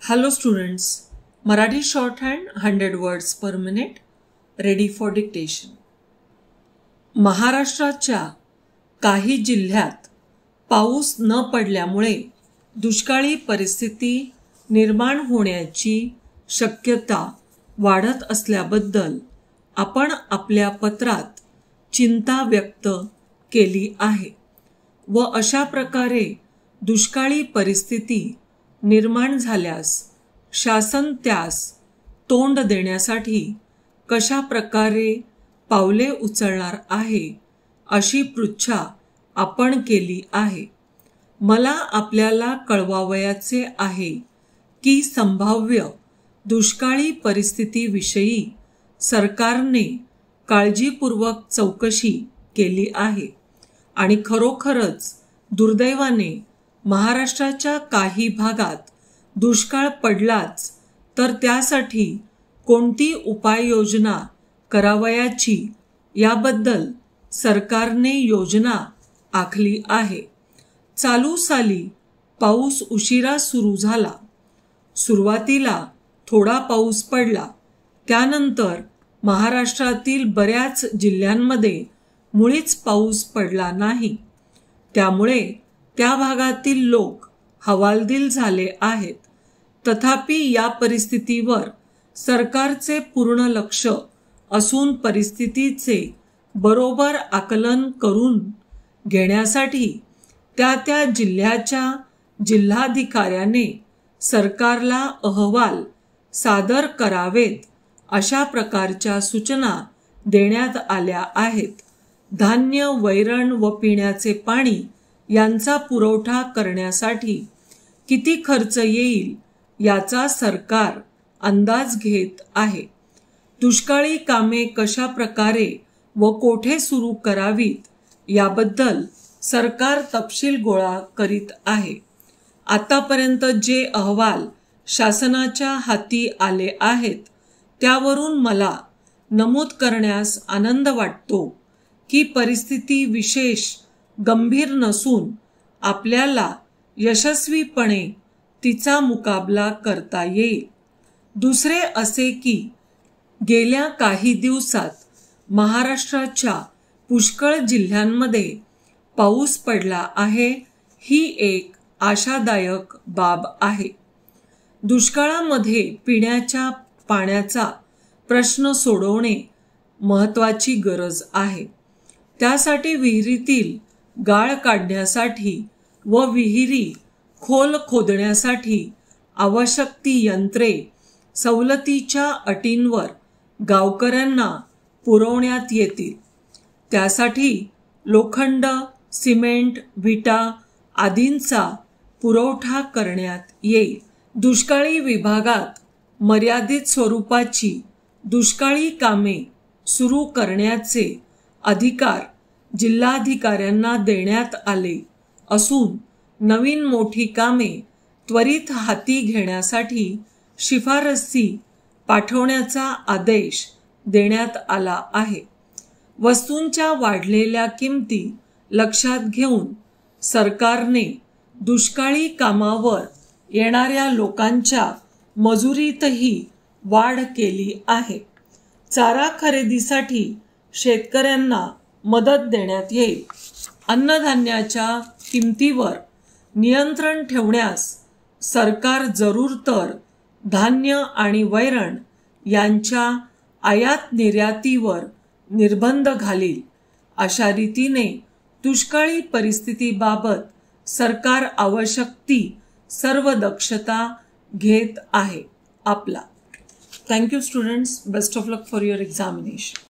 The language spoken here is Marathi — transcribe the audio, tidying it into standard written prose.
Hello students, Marathi shorthand 100 words per minute, ready for dictation. महाराष्ट्राच्या काही जिल्ह्यात पाऊस न पडल्यामुळे दुष्काळी परिस्थिती निर्माण होण्याची शक्यता वाढत असल्याबद्दल आपण आपल्या पत्रात चिंता व्यक्त केली आहे व अशा प्रकारे दुष्काळी परिस्थिती निर्माण झाल्यास शासन त्यास तोंड देण्यासाठी कशा प्रकारे पावले उचलणार आहे अशी पृच्छा आपण केली आहे. मला आपल्याला कळवावयाचे आहे की संभाव्य दुष्काळी परिस्थितीविषयी सरकारने काळजीपूर्वक चौकशी केली आहे आणि खरोखरच दुर्दैवाने महाराष्ट्राच्या काही भागात दुष्काळ पडलाच तर त्यासाठी कोणती उपाययोजना करावयाची याबद्दल सरकारने योजना आखली आहे. चालू साली पाऊस उशिरा सुरू झाला. सुरुवातीला थोडा पाऊस पडला, त्यानंतर महाराष्ट्रातील बऱ्याच जिल्ह्यांमध्ये मुळीच पाऊस पडला नाही. त्यामुळे त्या भागातील लोक हवालदिल झाले आहेत. तथापि या परिस्थितीवर सरकारचे पूर्ण लक्ष असून परिस्थितीचे बरोबर आकलन करून घेण्यासाठी त्या जिल्ह्याच्या जिल्हाधिकाऱ्याने सरकारला अहवाल सादर करावेत अशा प्रकारच्या सूचना देण्यात आल्या आहेत. धान्य, वैरण व पिण्याचे पाणी यांचा पुरवठा करण्यासाठी किती खर्च येईल याचा सरकार अंदाज घेत आहे. दुष्काळी कामे कशा प्रकारे व कोठे सुरू करावीत याबद्दल सरकार तपशील गोळा करीत आहे. आतापर्यंत जे अहवाल शासनाच्या हाती आले आहेत त्यावरून मला नमूद करण्यास आनंद वाटतो की परिस्थिती विशेष गंभीर नसून आपल्याला यशस्वीपणे तिचा मुकाबला करता येईल. दुसरे असे की गेल्या काही दिवसात महाराष्ट्राच्या पुष्कळ जिल्ह्यांमध्ये पाऊस पडला आहे. ही एक आशादायक बाब आहे. दुष्काळामध्ये पिण्याच्या पाण्याचा प्रश्न सोडवणे महत्त्वाची गरज आहे. त्यासाठी विहिरीतील गाळ काढण्यासाठी व विहिरी खोल खोदण्यासाठी आवश्यक ती यंत्रे सवलतीच्या अटींवर गावकऱ्यांना पुरवण्यात येतील. त्यासाठी लोखंड, सिमेंट, विटा आदींचा पुरवठा करण्यात येईल. दुष्काळी विभागात मर्यादित स्वरूपाची दुष्काळी कामे सुरू करण्याचे अधिकार जिल्हाधिकाऱ्यांना देण्यात आले असून नवीन मोठी कामे त्वरित हाती घेण्यासाठी शिफारसी पाठवण्याचा आदेश देण्यात आला आहे. वस्तूंच्या वाढलेल्या किमती लक्षात घेऊन सरकारने दुष्काळी कामावर येणाऱ्या लोकांच्या मजुरीतही वाढ केली आहे. चारा खरेदीसाठी शेतकऱ्यांना मदत देण्यात येईल. अन्नधान्याच्या किमतीवर नियंत्रण ठेवण्यास सरकार जरूर तर धान्य आणि वैरण यांच्या आयात निर्यातीवर निर्बंध घालील. अशा रीतीने दुष्काळी परिस्थितीबाबत सरकार आवश्यक ती सर्व दक्षता घेत आहे. आपला. Thank you students. Best of luck for your examination.